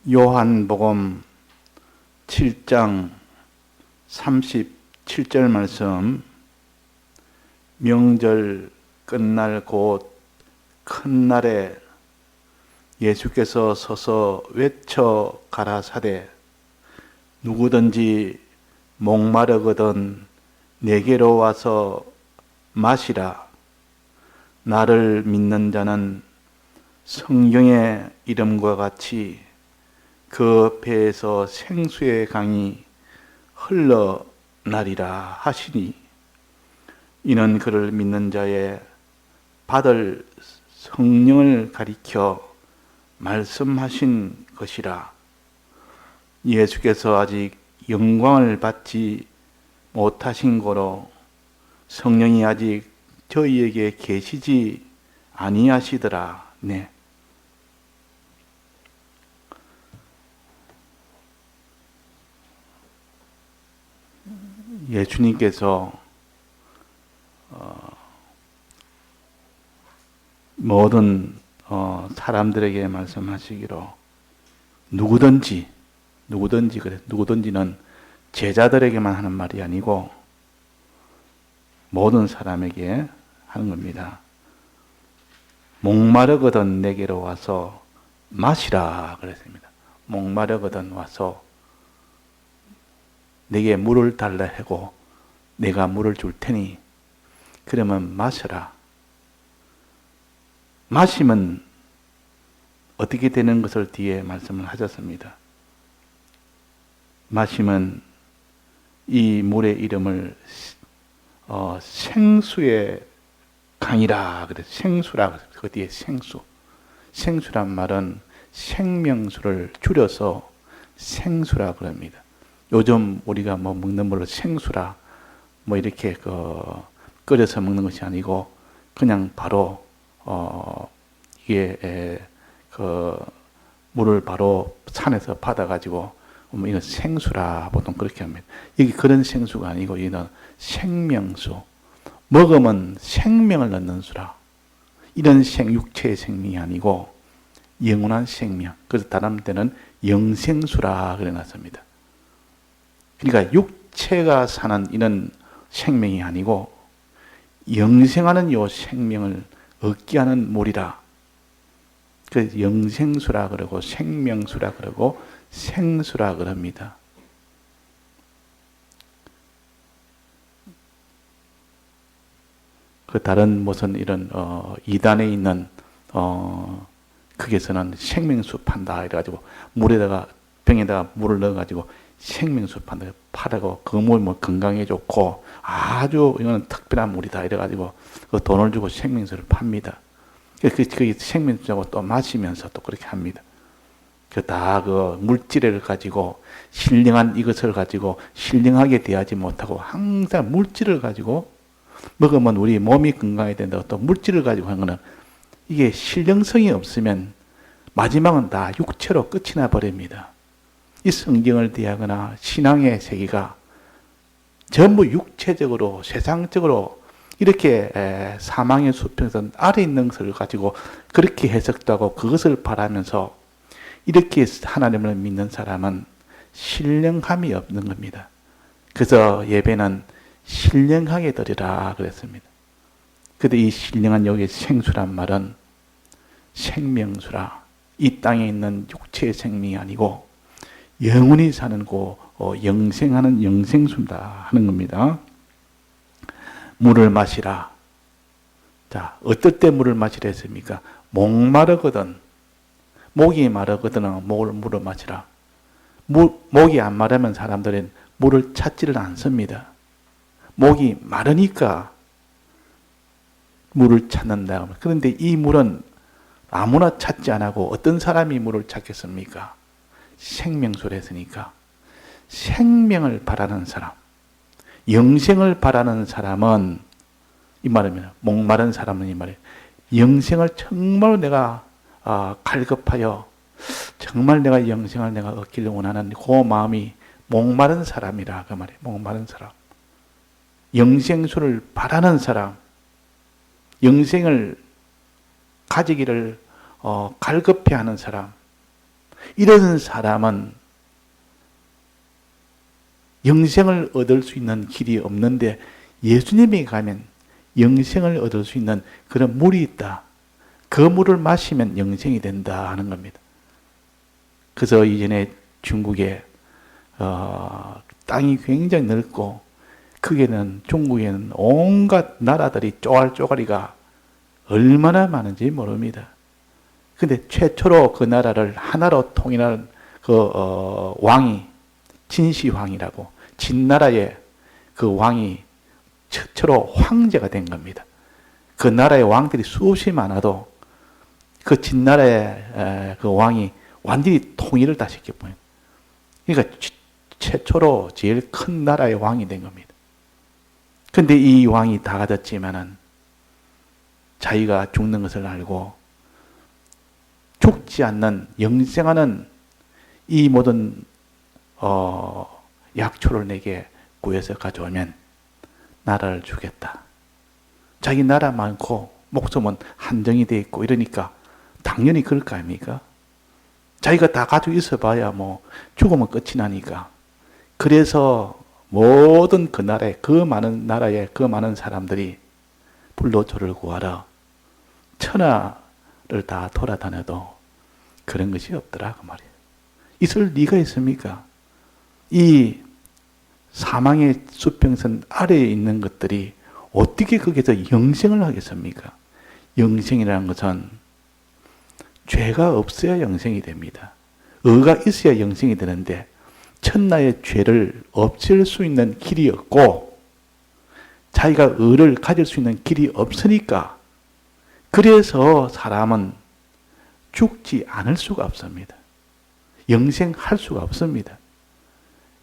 요한복음 7장 37절 말씀, 명절 끝날 곧 큰 날에 예수께서 서서 외쳐 가라사대 누구든지 목마르거든 내게로 와서 마시라. 나를 믿는 자는 성경의 이름과 같이 그 배에서 생수의 강이 흘러나리라 하시니, 이는 그를 믿는 자의 받을 성령을 가리켜 말씀하신 것이라. 예수께서 아직 영광을 받지 못하신 거로 성령이 아직 저희에게 계시지 아니하시더라. 네. 예수님께서 모든 사람들에게 말씀하시기로 누구든지 그래. 누구든지는 제자들에게만 하는 말이 아니고 모든 사람에게 하는 겁니다. 목마르거든 내게로 와서 마시라 그랬습니다. 목마르거든 와서 내게 물을 달라 하고 내가 물을 줄 테니 그러면 마셔라. 마시면 어떻게 되는 것을 뒤에 말씀을 하셨습니다. 마시면 이 물의 이름을 생수의 강이라 그래서 생수라. 그 뒤에 생수. 생수란 말은 생명수를 줄여서 생수라 그럽니다. 요즘 우리가 먹는 물로 생수라 이렇게 끓여서 먹는 것이 아니고 그냥 바로 이게 물을 바로 산에서 받아가지고 이건 생수라 보통 그렇게 합니다. 이게 그런 생수가 아니고 이는 생명수. 먹으면 생명을 넣는 수라. 이런 육체의 생명이 아니고 영원한 생명. 그래서 다른 때는 영생수라 그래놨습니다. 그러니까 육체가 사는 이런 생명이 아니고 영생하는 요 생명을 얻게 하는 물이라. 그래서 영생수라 그러고 생명수라 그러고 생수라 그럽니다. 그 다른 무슨 이런 이단에 있는 거기서는 생명수 판다 이래가지고 물에다가 병에다가 물을 넣어가지고 생명수 판다 팔아고 그 물 건강에 좋고 아주 이거는 특별한 물이다 이래가지고 그 돈을 주고 생명수를 팝니다. 그 생명수하고 또 마시면서 또 그렇게 합니다. 그 물질을 가지고 신령한 이것을 가지고 신령하게 대하지 못하고 항상 물질을 가지고 먹으면 우리 몸이 건강해야 된다고 또 물질을 가지고 하는 거는 이게 신령성이 없으면 마지막은 다 육체로 끝이 나버립니다. 이 성경을 대하거나 신앙의 세계가 전부 육체적으로 세상적으로 이렇게 사망의 숲에서 아래 있는 것을 가지고 그렇게 해석도 하고 그것을 바라면서 이렇게 하나님을 믿는 사람은 신령함이 없는 겁니다. 그래서 예배는 신령하게 드리라 그랬습니다. 그런데 이 신령한 여기 생수란 말은 생명수라. 이 땅에 있는 육체의 생명이 아니고 영원히 사는 영생하는 영생수다 하는 겁니다. 물을 마시라. 자, 어떨 때 물을 마시라 했습니까? 목마르거든. 목이 마르거든 물을 마시라. 목이 안 마르면 사람들은 물을 찾지를 않습니다. 목이 마르니까 물을 찾는다. 그런데 이 물은 아무나 찾지 않고 어떤 사람이 물을 찾겠습니까? 생명수를 했으니까. 생명을 바라는 사람, 영생을 바라는 사람은 이 말이면 목마른 사람은 이 말이에요. 영생을 정말 내가 갈급하여 정말 내가 영생을 내가 얻기를 원하는 그 마음이 목마른 사람이라 그 말이에요. 목마른 사람. 영생수를 바라는 사람, 영생을 가지기를 갈급해하는 사람, 이런 사람은 영생을 얻을 수 있는 길이 없는데 예수님이 가면 영생을 얻을 수 있는 그런 물이 있다. 그 물을 마시면 영생이 된다 하는 겁니다. 그래서 이전에 중국에 땅이 굉장히 넓고 거기에는 중국에는 온갖 나라들이 쪼갈쪼갈이가 얼마나 많은지 모릅니다. 근데 최초로 그 나라를 하나로 통일한 왕이 진시황이라고 진나라의 그 왕이 최초로 황제가 된 겁니다. 그 나라의 왕들이 수없이 많아도 그 진나라의 그 왕이 완전히 통일을 다 시켜버린. 그러니까 최초로 제일 큰 나라의 왕이 된 겁니다. 근데 이 왕이 다 가졌지만은 자기가 죽는 것을 알고 죽지 않는 영생하는 이 모든 약초를 내게 구해서 가져오면 나라를 주겠다. 자기 나라 많고 목숨은 한정이 되어 있고 이러니까 당연히 그럴 거 아닙니까? 자기가 다 가지고 있어 봐야 뭐 죽으면 끝이 나니까. 그래서 모든 그 나라의 그 많은 사람들이 불로초를 구하러 천하를 다 돌아다녀도 그런 것이 없더라 그 말이에요. 있을 리가 있습니까? 이 사망의 수평선 아래에 있는 것들이 어떻게 거기서 영생을 하겠습니까? 영생이라는 것은 죄가 없어야 영생이 됩니다. 의가 있어야 영생이 되는데 천하의 죄를 없앨 수 있는 길이 없고 자기가 의를 가질 수 있는 길이 없으니까 그래서 사람은 죽지 않을 수가 없습니다. 영생할 수가 없습니다.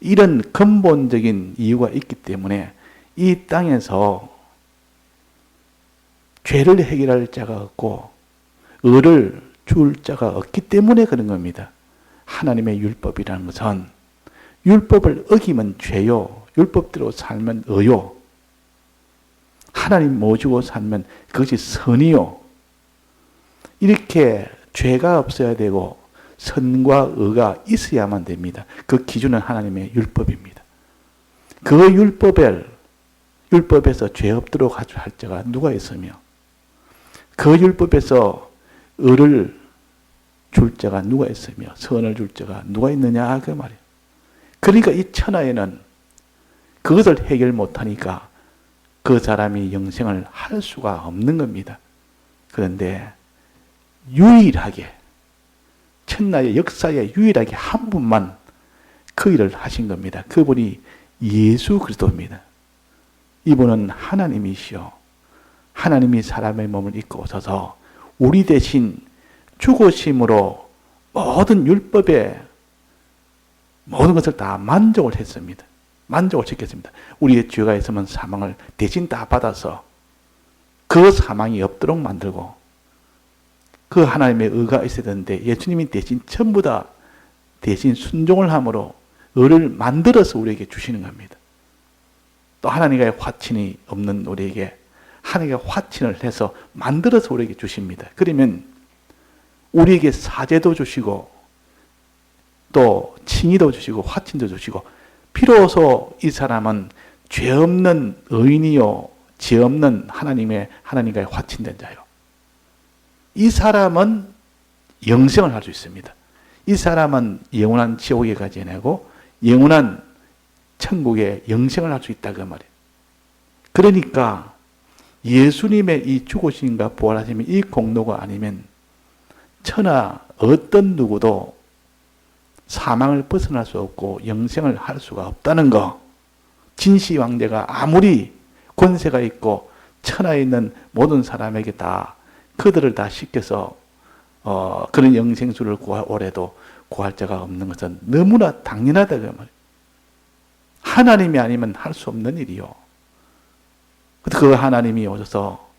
이런 근본적인 이유가 있기 때문에 이 땅에서 죄를 해결할 자가 없고 의를 줄 자가 없기 때문에 그런 겁니다. 하나님의 율법이라는 것은 율법을 어기면 죄요. 율법대로 살면 의요. 하나님 모시고 살면 그것이 선이요. 이렇게 죄가 없어야 되고 선과 의가 있어야만 됩니다. 그 기준은 하나님의 율법입니다. 그 율법에서 죄 없도록 할 자가 누가 있으며 그 율법에서 의를 줄 자가 누가 있으며 선을 줄 자가 누가 있느냐 그 말이에요. 그러니까 이 천하에는 그것을 해결 못하니까 그 사람이 영생을 할 수가 없는 겁니다. 그런데 유일하게 천하의 역사에 유일하게 한 분만 그 일을 하신 겁니다. 그분이 예수 그리스도입니다. 이분은 하나님이시요. 하나님이 사람의 몸을 입고 오셔서 우리 대신 죽으심으로 모든 율법에 모든 것을 다 만족을 했습니다. 만족을 시켰습니다. 우리의 죄가 있으면 사망을 대신 다 받아서 그 사망이 없도록 만들고 그 하나님의 의가 있어야 되는데 예수님이 대신 전부 다 대신 순종을 함으로 의를 만들어서 우리에게 주시는 겁니다. 또 하나님과의 화친이 없는 우리에게 하나님과 화친을 해서 만들어서 우리에게 주십니다. 그러면 우리에게 사죄도 주시고 또 칭의도 주시고 화친도 주시고 비로소 이 사람은 죄 없는 의인이요 죄 없는 하나님과의 화친된 자요. 이 사람은 영생을 할 수 있습니다. 이 사람은 영원한 지옥에 가지 않고 영원한 천국에 영생을 할 수 있다 그 말이에요. 그러니까 예수님의 이 죽으심과 부활하심이 이 공로가 아니면 천하 어떤 누구도 사망을 벗어날 수 없고 영생을 할 수가 없다는 거. 진시 황제가 아무리 권세가 있고 천하에 있는 모든 사람에게 다 그들을 다 시켜서 그런 영생수를 구하오래도 구할 자가 없는 것은 너무나 당연하다 그 말이에요. 하나님이 아니면 할 수 없는 일이요. 그 하나님이 오셔서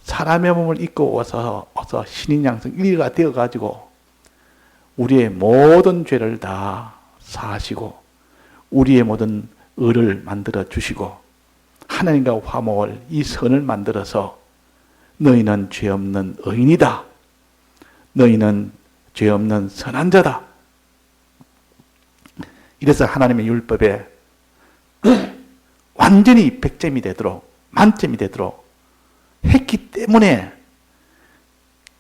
사람의 몸을 입고 어서 신인 양성 일가 되어 가지고 우리의 모든 죄를 다 사하시고 우리의 모든 의를 만들어 주시고 하나님과 화목을 이 선을 만들어서 너희는 죄 없는 의인이다. 너희는 죄 없는 선한 자다. 이래서 하나님의 율법에 완전히 100점이 되도록, 만점이 되도록 했기 때문에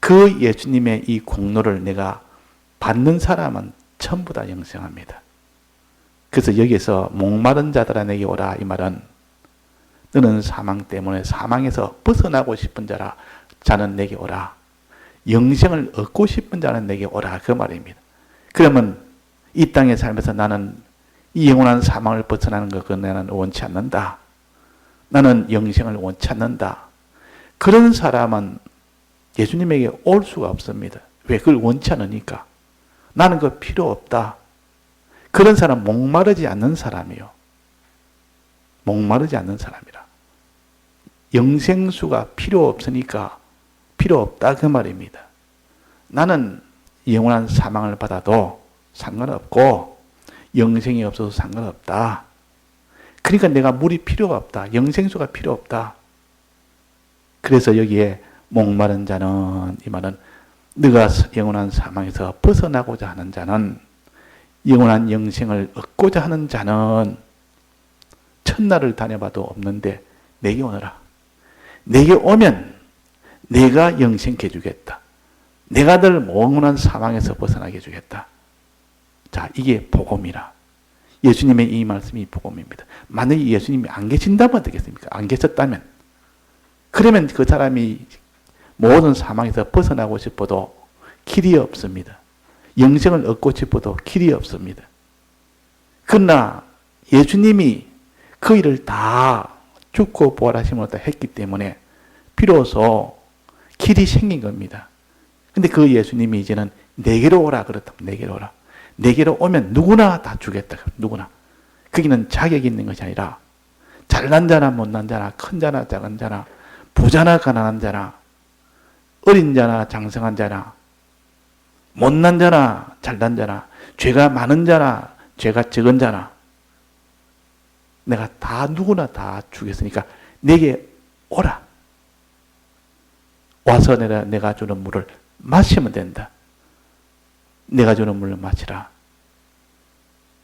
그 예수님의 이 공로를 내가 받는 사람은 전부 다 영생합니다. 그래서 여기서 목마른 자들아 내게 오라 이 말은 너는 사망 때문에 사망에서 벗어나고 싶은 자는 내게 오라. 영생을 얻고 싶은 자는 내게 오라 그 말입니다. 그러면 이 땅에 살면서 나는 이 영원한 사망을 벗어나는 것 그건 나는 원치 않는다. 나는 영생을 원치 않는다. 그런 사람은 예수님에게 올 수가 없습니다. 왜? 그걸 원치 않으니까. 나는 그거 필요 없다. 그런 사람 목마르지 않는 사람이요. 목마르지 않는 사람이라. 영생수가 필요 없으니까 필요 없다 그 말입니다. 나는 영원한 사망을 받아도 상관없고 영생이 없어도 상관없다. 그러니까 내가 물이 필요가 없다. 영생수가 필요 없다. 그래서 여기에 목마른 자는 이 말은 네가 영원한 사망에서 벗어나고자 하는 자는 영원한 영생을 얻고자 하는 자는 천날을 다녀봐도 없는데 내게 오너라. 내게 오면 내가 영생케 해주겠다. 내가 늘 영원한 사망에서 벗어나게 해주겠다. 자, 이게 복음이라. 예수님의 이 말씀이 복음입니다. 만약에 예수님이 안 계신다면 어떻겠습니까? 안 계셨다면. 그러면 그 사람이 모든 사망에서 벗어나고 싶어도 길이 없습니다. 영생을 얻고 싶어도 길이 없습니다. 그러나 예수님이 그 일을 다 죽고 부활하심으로 다 했기 때문에 비로소 길이 생긴 겁니다. 근데 그 예수님이 이제는 내게로 오라 그렇다면 내게로 오라. 내게로 오면 누구나 다 주겠다. 누구나. 거기는 자격이 있는 것이 아니라 잘난 자나 못난 자나 큰 자나 작은 자나 부자나 가난한 자나 어린 자나 장성한 자나 못난 자나 잘난 자나 죄가 많은 자나 죄가 적은 자나 내가 다 누구나 다 주겠으니까 내게 오라. 와서 내가 주는 물을 마시면 된다. 내가 주는 물을 마시라.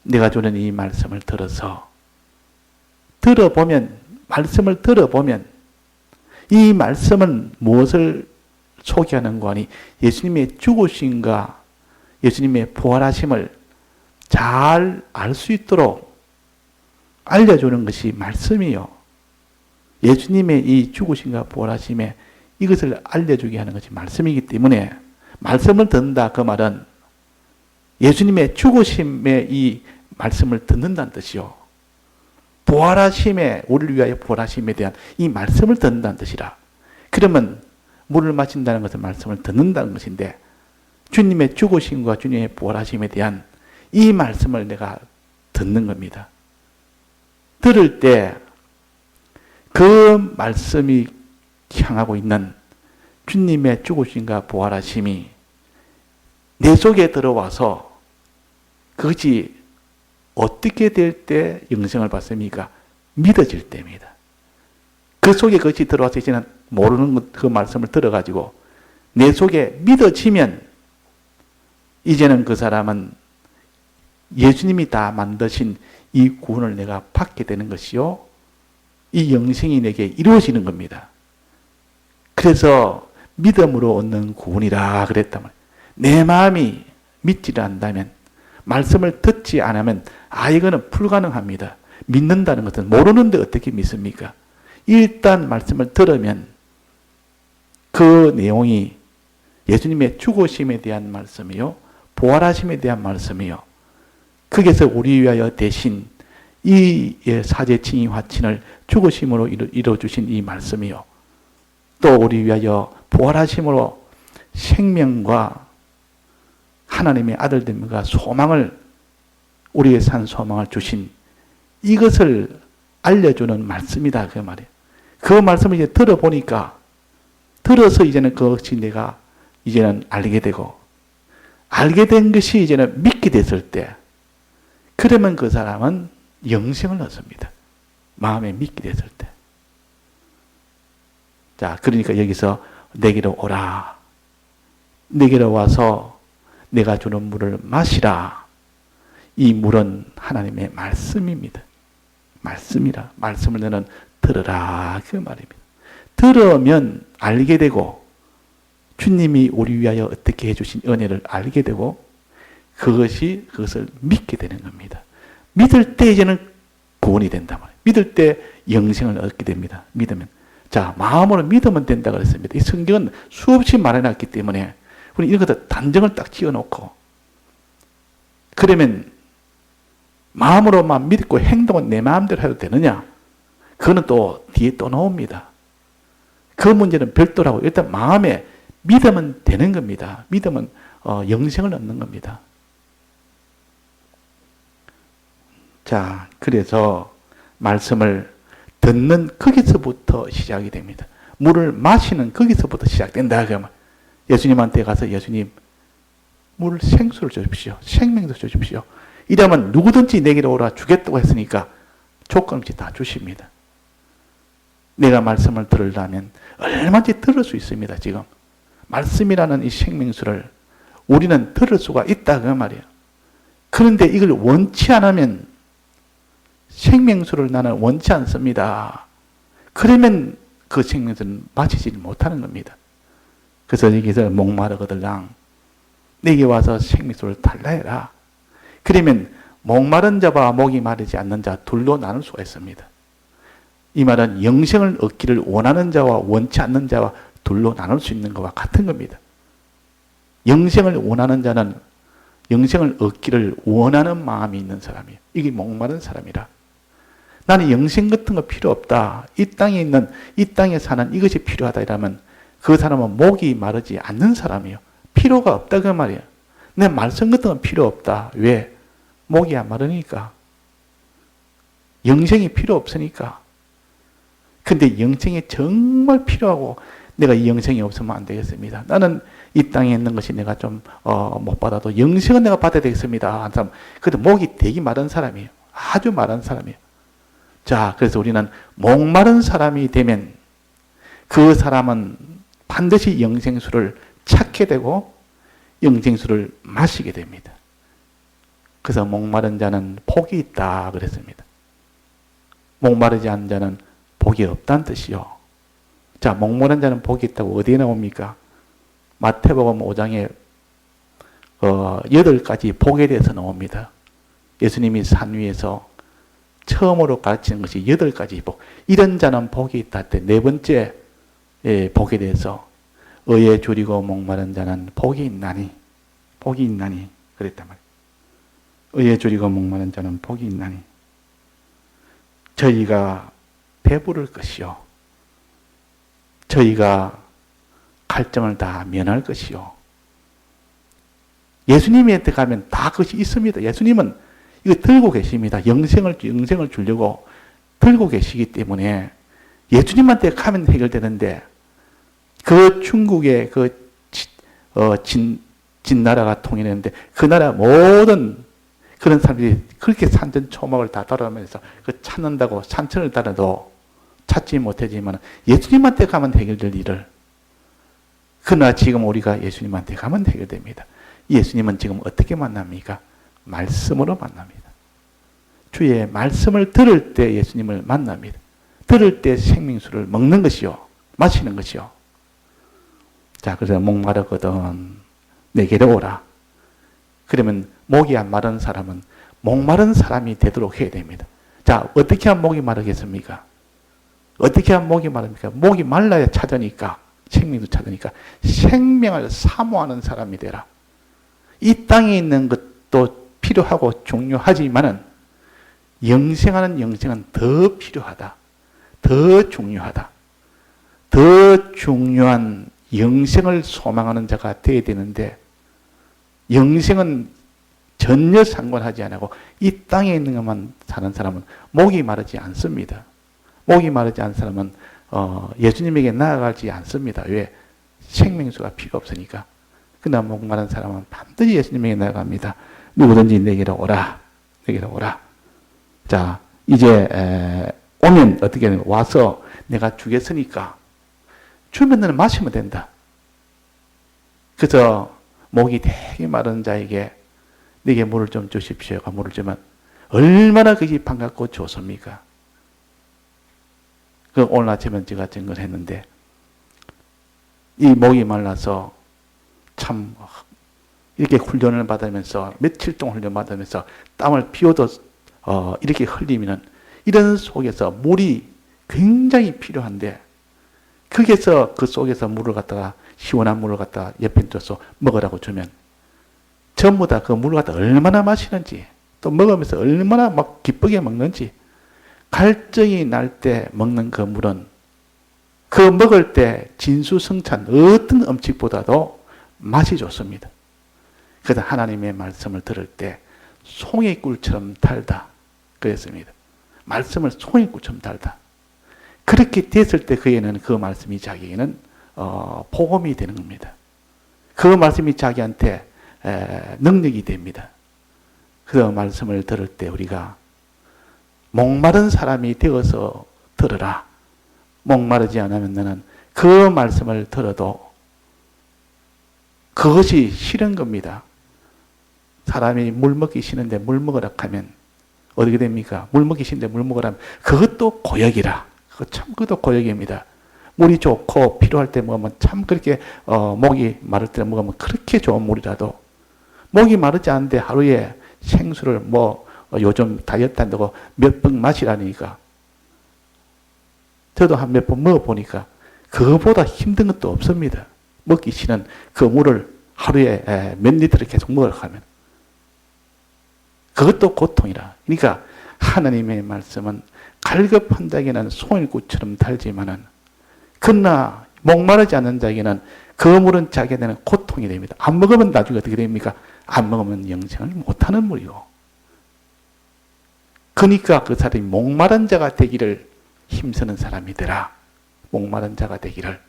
내가 주는 이 말씀을 말씀을 들어보면 이 말씀은 무엇을 소개하는 거니? 예수님의 죽으심과 예수님의 부활하심을 잘 알 수 있도록 알려주는 것이 말씀이요. 예수님의 이 죽으심과 부활하심에 이것을 알려주게 하는 것이 말씀이기 때문에 말씀을 듣는다 그 말은 예수님의 죽으심의 이 말씀을 듣는다는 뜻이요. 부활하심에 우리를 위하여 부활하심에 대한 이 말씀을 듣는다는 뜻이라. 그러면 물을 마신다는 것은 말씀을 듣는다는 것인데 주님의 죽으심과 주님의 부활하심에 대한 이 말씀을 내가 듣는 겁니다. 들을 때 그 말씀이 향하고 있는 주님의 죽으심과 부활하심이 내 속에 들어와서 그것이 어떻게 될 때 영생을 받습니까? 믿어질 때입니다. 그 속에 그것이 들어와서 이제는 모르는 그 말씀을 들어가지고 내 속에 믿어지면 이제는 그 사람은 예수님이 다 만드신 이 구원을 내가 받게 되는 것이요. 이 영생이 내게 이루어지는 겁니다. 그래서 믿음으로 얻는 구원이라 그랬다면 내 마음이 믿지를 않다면 말씀을 듣지 않으면 이거는 불가능합니다. 믿는다는 것은 모르는데 어떻게 믿습니까? 일단 말씀을 들으면 그 내용이 예수님의 죽으심에 대한 말씀이요. 부활하심에 대한 말씀이요. 거기서 우리 위하여 대신 이 사제 칭의 화친을 죽으심으로 이루어주신 이 말씀이요. 또 우리 위하여 부활하심으로 생명과 하나님의 아들됨과 소망을 우리의 산 소망을 주신 이것을 알려주는 말씀이다 그 말이에요. 그 말씀을 이제 들어서 이제는 그것이 내가 이제는 알게 되고 알게 된 것이 이제는 믿게 됐을 때 그러면 그 사람은 영생을 얻습니다. 마음에 믿게 됐을 때. 자, 그러니까 여기서 내게로 오라. 내게로 와서 내가 주는 물을 마시라. 이 물은 하나님의 말씀입니다. 말씀이라. 말씀을 너는 들으라. 그 말입니다. 들으면 알게 되고 주님이 우리 위하여 어떻게 해주신 은혜를 알게 되고 그것을 믿게 되는 겁니다. 믿을 때 이제는 구원이 된단 말이에요. 믿을 때 영생을 얻게 됩니다. 믿으면. 자, 마음으로 믿으면 된다 그랬습니다. 이 성경은 수없이 말해놨기 때문에 우리 이런 것들 단정을 딱 지어놓고 그러면 마음으로만 믿고 행동은 내 마음대로 해도 되느냐? 그거는 또 뒤에 또 나옵니다. 그 문제는 별도라고. 일단 마음에 믿으면 되는 겁니다. 믿으면 영생을 얻는 겁니다. 자, 그래서 말씀을 듣는 거기서부터 시작이 됩니다. 물을 마시는 거기서부터 시작된다. 그러면 예수님한테 가서 예수님 물 생수를 주십시오. 생명도 주십시오. 이러면 누구든지 내게로 오라 주겠다고 했으니까 조건 없이 다 주십니다. 내가 말씀을 들으려면 얼마든지 들을 수 있습니다. 지금 말씀이라는 이 생명수를 우리는 들을 수가 있다 그 말이에요. 그런데 이걸 원치 않으면 생명수를 나는 원치 않습니다. 그러면 그 생명수는 마시지 못하는 겁니다. 그래서 여기서 목마르거들랑 내게 와서 생명수를 달라 해라. 그러면 목마른 자와 목이 마르지 않는 자 둘로 나눌 수가 있습니다. 이 말은 영생을 얻기를 원하는 자와 원치 않는 자와 둘로 나눌 수 있는 것과 같은 겁니다. 영생을 원하는 자는 영생을 얻기를 원하는 마음이 있는 사람이에요. 이게 목마른 사람이라. 나는 영생 같은 거 필요 없다. 이 땅에 사는 이것이 필요하다 이러면 그 사람은 목이 마르지 않는 사람이에요. 필요가 없다 그 말이에요. 내 말씀 같은 건 필요 없다. 왜? 목이 안 마르니까. 영생이 필요 없으니까. 근데 영생이 정말 필요하고 내가 이 영생이 없으면 안 되겠습니다. 나는 이 땅에 있는 것이 내가 좀 못 받아도 영생은 내가 받아야 되겠습니다. 한 사람. 근데 목이 되게 마른 사람이에요. 아주 마른 사람이에요. 자, 그래서 우리는 목마른 사람이 되면 그 사람은 반드시 영생수를 찾게 되고 영생수를 마시게 됩니다. 그래서 목마른 자는 복이 있다 그랬습니다. 목마르지 않은 자는 복이 없다는 뜻이요. 자, 목마른 자는 복이 있다고 어디에 나옵니까? 마태복음 5장에 8가지 복에 대해서 나옵니다. 예수님이 산 위에서 처음으로 가르치는 것이 8가지 복. 이런 자는 복이 있다 할 때 네 번째 복에 대해서 의에 줄이고 목마른 자는 복이 있나니 그랬단 말이에요. 의에 줄이고 목마른 자는 복이 있나니 저희가 배부를 것이요 저희가 갈증을 다 면할 것이요. 예수님한테 가면 다 그것이 있습니다. 예수님은 이거 들고 계십니다. 영생을 주려고 들고 계시기 때문에 예수님한테 가면 해결되는데 그 중국의 진나라가 통일했는데 그 나라 모든 그런 사람들이 그렇게 산전초막을 다 따라가면서 그 찾는다고 산천을 따라도 찾지 못하지만 예수님한테 가면 해결될 일을 그러나 지금 우리가 예수님한테 가면 해결됩니다. 예수님은 지금 어떻게 만납니까? 말씀으로 만납니다. 주의 말씀을 들을 때 예수님을 만납니다. 들을 때 생명수를 먹는 것이요. 마시는 것이요. 자, 그래서 목마르거든 내게로 오라. 그러면 목이 안 마른 사람은 목마른 사람이 되도록 해야 됩니다. 자, 어떻게 하면 목이 마르겠습니까? 어떻게 하면 목이 마릅니까? 목이 말라야 찾으니까, 생명도 찾으니까 생명을 사모하는 사람이 되라. 이 땅에 있는 것도 필요하고 중요하지만은 영생하는 영생은 더 필요하다. 더 중요하다. 더 중요한 영생을 소망하는 자가 되어야 되는데 영생은 전혀 상관하지 않고 이 땅에 있는 것만 사는 사람은 목이 마르지 않습니다. 목이 마르지 않은 사람은 예수님에게 나아가지 않습니다. 왜? 생명수가 필요 없으니까. 그러나 목마른 사람은 반드시 예수님에게 나아갑니다. 누구든지 내게로 오라. 내게로 오라. 자, 이제 오면 어떻게 하는 거야? 와서 내가 주겠으니까 주면 너는 마시면 된다. 그래서 목이 되게 마른 자에게 내게 물을 좀 주십시오가 물을 주면 얼마나 그게 반갑고 좋습니까? 그 오늘 아침에 제가 증거를 했는데 이 목이 말라서 참 이렇게 훈련을 받으면서 며칠 동안 훈련 받으면서 땀을 피워도 이렇게 흘리면은 이런 속에서 물이 굉장히 필요한데 거기서 그 속에서 물을 갖다가 시원한 물을 갖다가 옆에 둬서 먹으라고 주면 전부 다 그 물을 갖다 얼마나 마시는지 또 먹으면서 얼마나 막 기쁘게 먹는지 갈증이 날 때 먹는 그 물은 그 먹을 때 진수성찬 어떤 음식보다도 맛이 좋습니다. 그래서 하나님의 말씀을 들을 때 송이꿀처럼 달다 그랬습니다. 말씀을 송이꿀처럼 달다. 그렇게 됐을 때 그에는 그 말씀이 자기에는 복음이 되는 겁니다. 그 말씀이 자기한테 능력이 됩니다. 그 말씀을 들을 때 우리가 목마른 사람이 되어서 들으라. 목마르지 않으면 너는 그 말씀을 들어도 그것이 싫은 겁니다. 사람이 물 먹기 싫은데 물 먹으라 하면 어떻게 됩니까? 물 먹기 싫은데 물 먹으라 하면 그것도 고역이라. 그것도 고역입니다. 물이 좋고 필요할 때 먹으면 참 그렇게 목이 마를 때 먹으면 그렇게 좋은 물이라도 목이 마르지 않는데 하루에 생수를 요즘 다이어트 한다고 몇 병 마시라니까 저도 한 몇 번 먹어보니까 그거보다 힘든 것도 없습니다. 먹기 싫은 그 물을 하루에 몇 리터를 계속 먹으라 하면 그것도 고통이라. 그러니까 하나님의 말씀은 갈급한 자에게는 송일구처럼 달지만은 그러나 목마르지 않는 자에게는 그 물은 자기에게는 고통이 됩니다. 안 먹으면 나중에 어떻게 됩니까? 안 먹으면 영생을 못하는 물이고. 그러니까 그 사람이 목마른 자가 되기를 힘쓰는 사람이더라. 목마른 자가 되기를.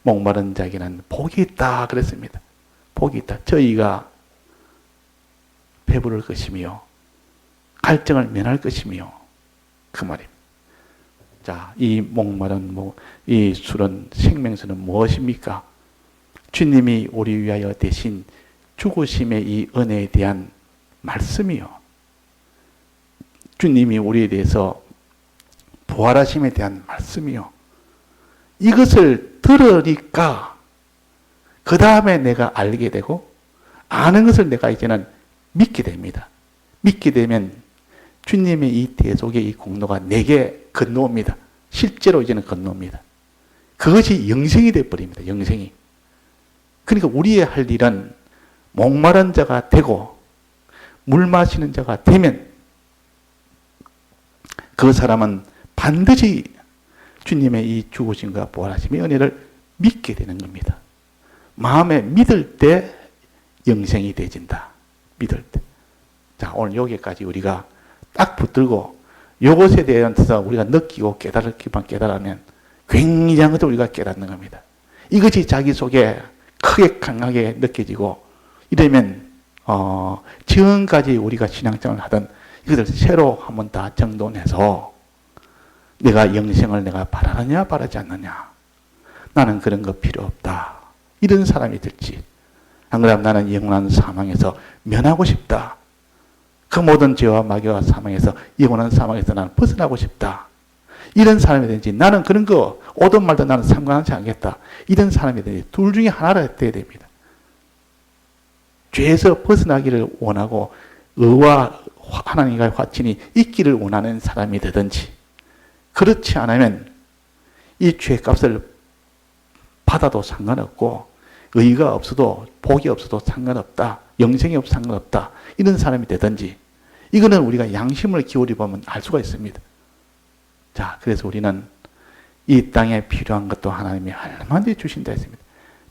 목마른 자에게는 복이 있다 그랬습니다. 복이 있다. 저희가 배부를 것이며 갈증을 면할 것이며 그 말입니다. 자, 이 목마른 이 술은 생명수는 무엇입니까? 주님이 우리 위하여 대신 죽으심의 이 은혜에 대한 말씀이요. 주님이 우리에 대해서 부활하심에 대한 말씀이요. 이것을 들으니까 그 다음에 내가 알게 되고 아는 것을 내가 이제는 믿게 됩니다. 믿게 되면 주님의 이 대속의 이 공로가 내게 건너옵니다. 실제로 이제는 건너옵니다. 그것이 영생이 되어버립니다. 영생이. 그러니까 우리의 할 일은 목마른 자가 되고 물 마시는 자가 되면 그 사람은 반드시 주님의 이 죽으심과 부활하심의 은혜를 믿게 되는 겁니다. 마음에 믿을 때 영생이 되진다. 믿을 때. 자, 오늘 여기까지 우리가 딱 붙들고 이것에 대해서 우리가 느끼고 깨달기만 깨달으면 굉장한 것을 우리가 깨닫는 겁니다. 이것이 자기 속에 크게 강하게 느껴지고 이러면 지금까지 우리가 신앙생활을 하던 이것을 새로 한번 다 정돈해서 내가 영생을 내가 바라느냐 바라지 않느냐 나는 그런 거 필요 없다 이런 사람이 될지 안 그러면 나는 영원한 사망에서 면하고 싶다. 그 모든 죄와 마귀와 사망에서 영원한 사망에서 나는 벗어나고 싶다. 이런 사람이 되는지 나는 그런 거 오든 말든 나는 상관하지 않겠다. 이런 사람이 되는지 둘 중에 하나를 돼야 됩니다. 죄에서 벗어나기를 원하고 의와 하나님과의 화친이 있기를 원하는 사람이 되든지 그렇지 않으면 이 죄값을 받아도 상관없고 의가 없어도 복이 없어도 상관없다. 영생이 없어도 상관없다. 이런 사람이 되든지 이거는 우리가 양심을 기울여 보면 알 수가 있습니다. 자, 그래서 우리는 이 땅에 필요한 것도 하나님이 얼마든지 주신다 했습니다.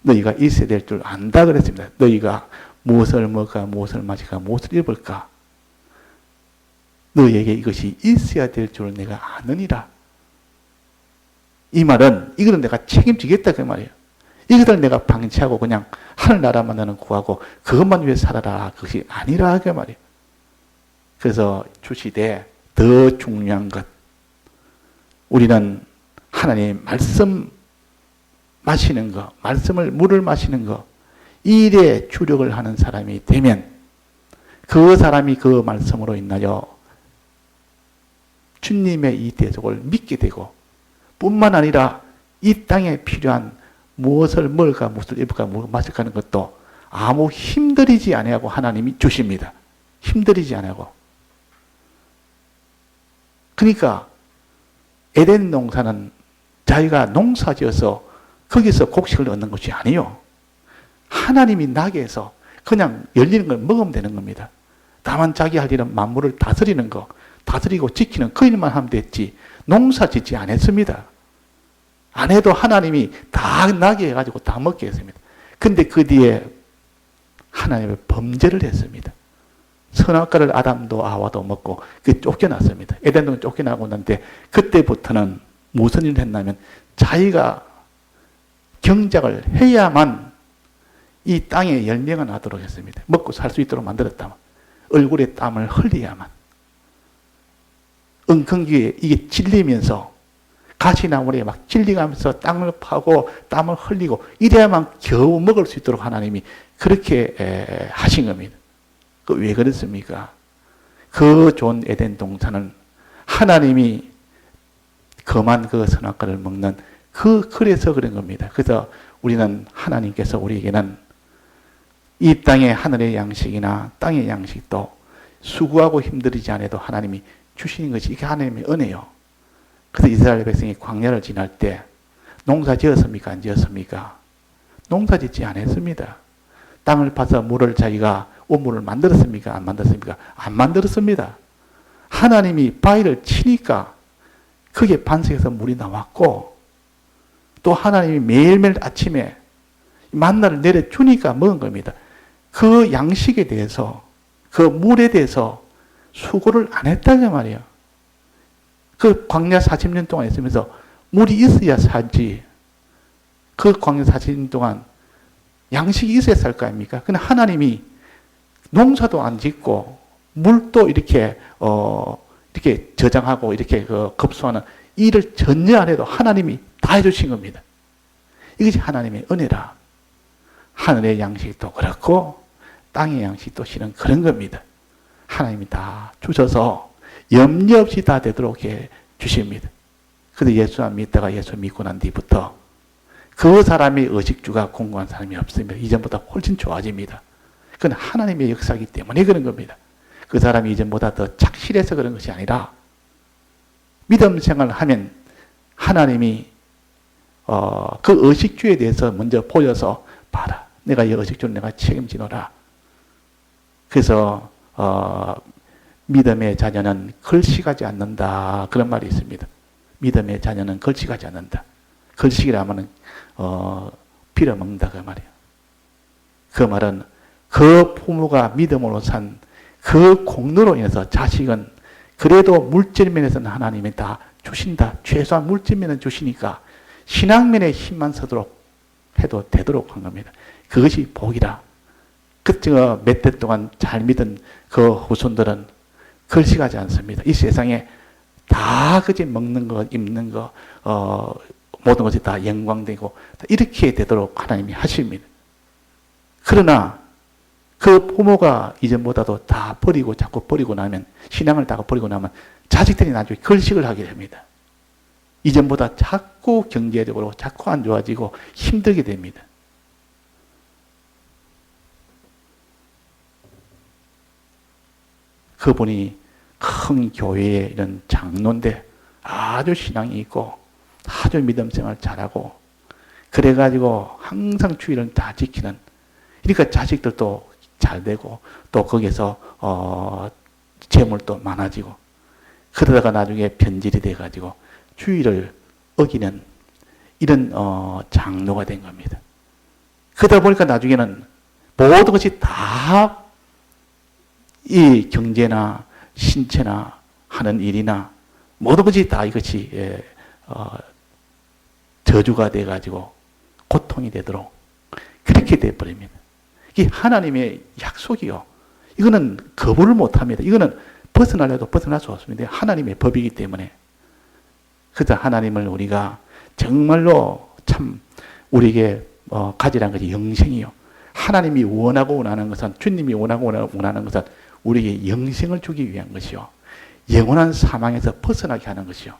너희가 있어야 될 줄 안다 그랬습니다. 너희가 무엇을 먹을까, 무엇을 마실까, 무엇을 입을까. 너희에게 이것이 있어야 될 줄 내가 아느니라. 이 말은 이거는 내가 책임지겠다 그 말이에요. 이것을 내가 방치하고 그냥 하늘나라만 나는 구하고 그것만 위해 살아라. 그것이 아니라 그 말이에요. 그래서 주시되 더 중요한 것. 우리는 하나님 말씀 마시는 거, 말씀을 물을 마시는 거 이 일에 주력을 하는 사람이 되면 그 사람이 그 말씀으로 인하여 주님의 이 대속을 믿게 되고 뿐만 아니라 이 땅에 필요한 무엇을 먹을까 무엇을 입을까 무엇을 마실까 하는 것도 아무 힘들이지 아니하고 하나님이 주십니다. 힘들이지 아니하고. 그러니까 에덴 농사는 자기가 농사지어서 거기서 곡식을 얻는 것이 아니요. 하나님이 나게 해서 그냥 열리는 걸 먹으면 되는 겁니다. 다만 자기 할 일은 만물을 다스리는 거, 다스리고 지키는 그 일만 하면 됐지 농사 짓지 않았습니다. 안 해도 하나님이 다 나게 해가지고 다 먹게 했습니다. 근데 그 뒤에 하나님의 범죄를 했습니다. 선악과를 아담도 아와도 먹고 그 쫓겨났습니다. 에덴동에 쫓겨나고 났는데 그때부터는 무슨 일을 했냐면 자기가 경작을 해야만 이 땅에 열매가 나도록 했습니다. 먹고 살 수 있도록 만들었다만 얼굴에 땀을 흘려야만 엉겅기에 이게 찔리면서 가시나무에 막 찔리가면서 땅을 파고 땀을 흘리고 이래야만 겨우 먹을 수 있도록 하나님이 그렇게 하신 겁니다. 왜 그랬습니까? 그 좋은 에덴 동산은 하나님이 그만 그 선악과를 먹는 그래서 그런 겁니다. 그래서 우리는 하나님께서 우리에게는 이 땅의 하늘의 양식이나 땅의 양식도 수고하고 힘들이지 않아도 하나님이 주시는 것이 이게 하나님의 은혜요. 그래서 이스라엘 백성이 광야를 지날 때 농사 지었습니까? 안 지었습니까? 농사 짓지 않았습니다. 땅을 파서 물을 자기가 우물을 만들었습니까? 안 만들었습니까? 안 만들었습니다. 하나님이 바위를 치니까 그게 반석에서 물이 나왔고 또 하나님이 매일매일 아침에 만나를 내려주니까 먹은 겁니다. 그 양식에 대해서 그 물에 대해서 수고를 안 했다는 말이에요. 그 광야 40년 동안 있으면서 물이 있어야 살지. 그 광야 40년 동안 양식이 있어야 살 거 아닙니까? 근데 하나님이 농사도 안 짓고 물도 이렇게 저장하고 이렇게 급수하는 일을 전혀 안 해도 하나님이 다 해주신 겁니다. 이것이 하나님의 은혜라. 하늘의 양식도 그렇고 땅의 양식도 실은 그런 겁니다. 하나님이 다 주셔서 염려 없이 다 되도록 해 주십니다. 그런데 예수 안 믿다가 예수 믿고 난 뒤부터 그 사람의 의식주가 공고한 사람이 없습니다. 이전보다 훨씬 좋아집니다. 그건 하나님의 역사이기 때문에 그런 겁니다. 그 사람이 이전보다 더 착실해서 그런 것이 아니라 믿음 생활을 하면 하나님이 그 의식주에 대해서 먼저 보여서 봐라. 내가 이 의식주를 내가 책임지노라. 그래서 믿음의 자녀는 걸식하지 않는다. 그런 말이 있습니다. 믿음의 자녀는 걸식하지 않는다. 걸식이라면 빌어먹는다 그 말이에요. 그 말은 그 부모가 믿음으로 산 그 공로로 인해서 자식은 그래도 물질면에서는 하나님이 다 주신다. 최소한 물질면은 주시니까 신앙면에 힘만 서도록 해도 되도록 한 겁니다. 그것이 복이라. 몇 대 동안 잘 믿은 그 후손들은 걸식하지 않습니다. 이 세상에 다 그지 먹는 거, 입는 거, 모든 것이 다 영광되고 이렇게 되도록 하나님이 하십니다. 그러나 그 부모가 이전보다도 다 버리고 자꾸 버리고 나면 신앙을 다 버리고 나면 자식들이 나중에 걸식을 하게 됩니다. 이전보다 자꾸 경제적으로 자꾸 안 좋아지고 힘들게 됩니다. 그분이 큰 교회의 이런 장로인데 아주 신앙이 있고 아주 믿음 생활 잘하고 그래가지고 항상 주의를 다 지키는 그러니까 자식들도 잘 되고 또 거기서 재물도 많아지고 그러다가 나중에 변질이 돼가지고 주의를 어기는 이런 장로가 된 겁니다. 그러다 보니까 나중에는 모든 것이 다 이 경제나 신체나 하는 일이나 모든 것이 다 이것이 저주가 돼가지고 고통이 되도록 그렇게 돼버립니다. 이게 하나님의 약속이요. 이거는 거부를 못합니다. 이거는 벗어나려도 벗어날 수 없습니다. 하나님의 법이기 때문에. 그래서 하나님을 우리가 정말로 참 우리에게 가지라는 것이 영생이요. 하나님이 원하고 원하는 것은, 주님이 원하고 원하는 것은 우리에게 영생을 주기 위한 것이요, 영원한 사망에서 벗어나게 하는 것이요,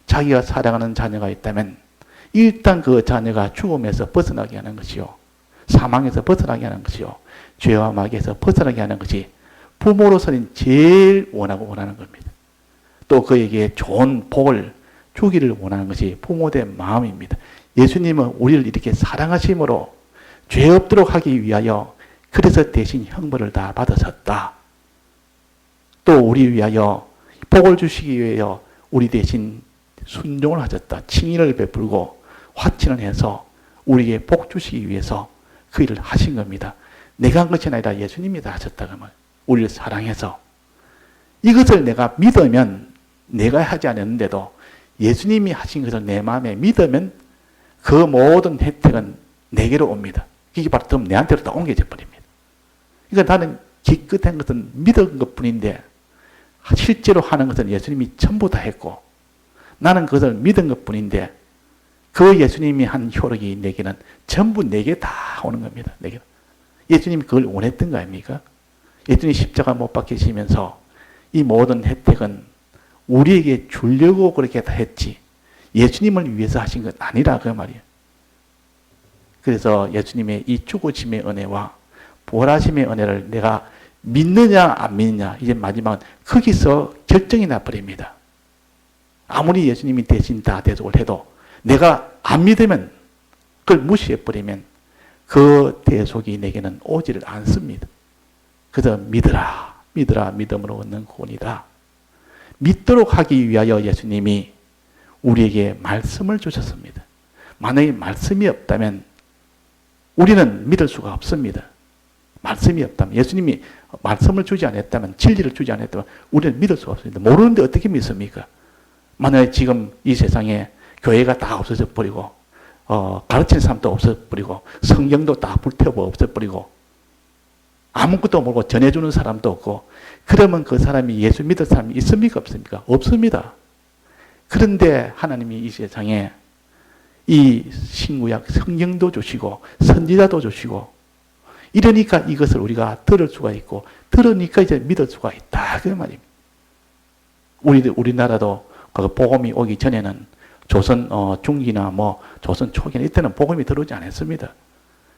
자기가 사랑하는 자녀가 있다면 일단 그 자녀가 죽음에서 벗어나게 하는 것이요, 사망에서 벗어나게 하는 것이요, 죄와 마귀에서 벗어나게 하는 것이 부모로서는 제일 원하고 원하는 겁니다. 또 그에게 좋은 복을 주기를 원하는 것이 부모의 마음입니다. 예수님은 우리를 이렇게 사랑하심으로 죄 없도록 하기 위하여 그래서 대신 형벌을 다 받으셨다. 또 우리 위하여 복을 주시기 위하여 우리 대신 순종을 하셨다. 칭의를 베풀고 화친을 해서 우리에게 복 주시기 위해서 그 일을 하신 겁니다. 내가 한 것이 아니라 예수님이 다 하셨다. 그러면 우리를 사랑해서 이것을 내가 믿으면, 내가 하지 않았는데도 예수님이 하신 것을 내 마음에 믿으면 그 모든 혜택은 내게로 옵니다. 이게 바로 그럼 내한테로 다 옮겨져 버립니다. 그러니까 나는 기껏한 것은 믿은 것뿐인데 실제로 하는 것은 예수님이 전부 다 했고, 나는 그것을 믿은 것뿐인데 그 예수님이 한 효력이 내게는 전부 내게 다 오는 겁니다. 내게. 예수님이 그걸 원했던 거 아닙니까? 예수님이 십자가 못 박히시면서 이 모든 혜택은 우리에게 주려고 그렇게 다 했지 예수님을 위해서 하신 건 아니라 그 말이에요. 그래서 예수님의 이 죽으심의 은혜와 부활하심의 은혜를 내가 믿느냐 안 믿느냐, 이제 마지막은 거기서 결정이 나버립니다. 아무리 예수님이 대신 다 대속을 해도 내가 안 믿으면, 그걸 무시해버리면 그 대속이 내게는 오지를 않습니다. 그래서 믿으라, 믿으라, 믿음으로 얻는 구원이다. 믿도록 하기 위하여 예수님이 우리에게 말씀을 주셨습니다. 만약에 말씀이 없다면 우리는 믿을 수가 없습니다. 말씀이 없다면, 예수님이 말씀을 주지 않았다면, 진리를 주지 않았다면 우리는 믿을 수가 없습니다. 모르는데 어떻게 믿습니까? 만약에 지금 이 세상에 교회가 다 없어져 버리고 가르치는 사람도 없어 버리고 성경도 다 불태워 없어 버리고 아무것도 모르고 전해주는 사람도 없고, 그러면 그 사람이 예수 믿을 사람이 있습니까 없습니까? 없습니다. 그런데 하나님이 이 세상에 이 신구약 성경도 주시고 선지자도 주시고 이러니까 이것을 우리가 들을 수가 있고, 들으니까 이제 믿을 수가 있다 그 말입니다. 우리나라도 그 복음이 오기 전에는 조선 중기나 조선 초기나 이때는 복음이 들어오지 않았습니다.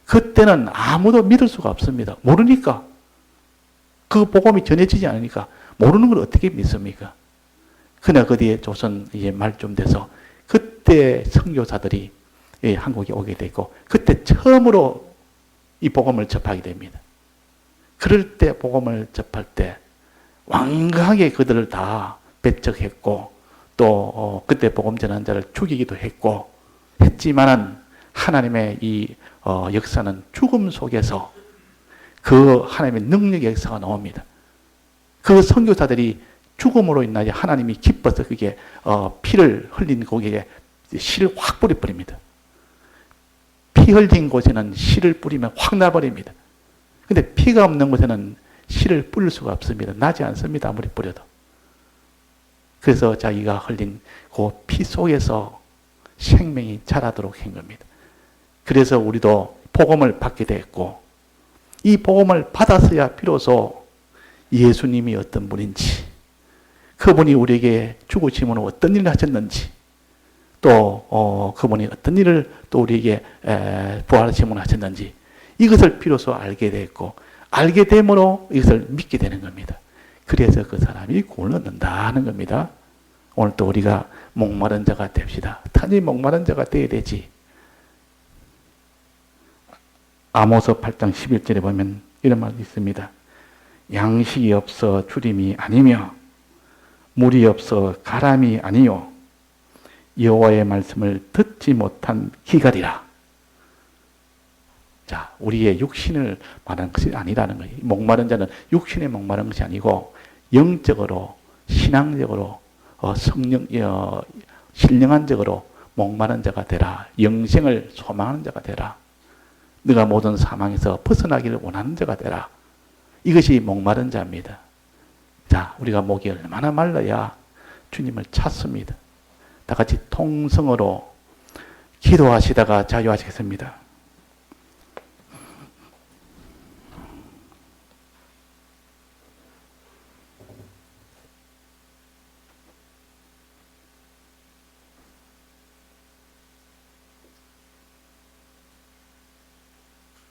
그때는 아무도 믿을 수가 없습니다. 모르니까. 그 복음이 전해지지 않으니까 모르는 걸 어떻게 믿습니까? 그러나 그 뒤에 조선 이제 말 좀 돼서 그때 선교사들이 한국에 오게 됐고, 그때 처음으로 이 복음을 접하게 됩니다. 그럴 때 복음을 접할 때 완강하게 그들을 다 배척했고, 또 그때 복음 전한 자를 죽이기도 했지만은 하나님의 이 역사는 죽음 속에서 그 하나님의 능력의 역사가 나옵니다. 그 선교사들이 죽음으로 인하여 하나님이 기뻐서 그게 피를 흘린 거기에 씨를 확 뿌려버립니다. 피 흘린 곳에는 씨를 뿌리면 확 나버립니다. 근데 피가 없는 곳에는 씨를 뿌릴 수가 없습니다. 나지 않습니다. 아무리 뿌려도. 그래서 자기가 흘린 그 피 속에서 생명이 자라도록 한 겁니다. 그래서 우리도 복음을 받게 됐고, 이 복음을 받았어야 비로소 예수님이 어떤 분인지, 그분이 우리에게 죽으심으로 어떤 일을 하셨는지, 또 그분이 어떤 일을 또 우리에게 부활하심으로 하셨는지, 이것을 비로소 알게 됐고, 알게 됨으로 이것을 믿게 되는 겁니다. 그래서 그 사람이 구원을 얻는다 하는 겁니다. 오늘 또 우리가 목마른 자가 됩시다. 단지 목마른 자가 되어야 되지. 아모스 8장 11절에 보면 이런 말이 있습니다. 양식이 없어 주림이 아니며 물이 없어 가람이 아니요 여호와의 말씀을 듣지 못한 기갈이라. 자, 우리의 육신을 말하는 것이 아니라는 거예요. 목마른 자는 육신에 목마른 것이 아니고 영적으로, 신앙적으로, 신령한 적으로 목마른 자가 되라. 영생을 소망하는 자가 되라. 네가 모든 사망에서 벗어나기를 원하는 자가 되라. 이것이 목마른 자입니다. 자, 우리가 목이 얼마나 말라야 주님을 찾습니다. 다 같이 통성으로 기도하시다가 자유하시겠습니다.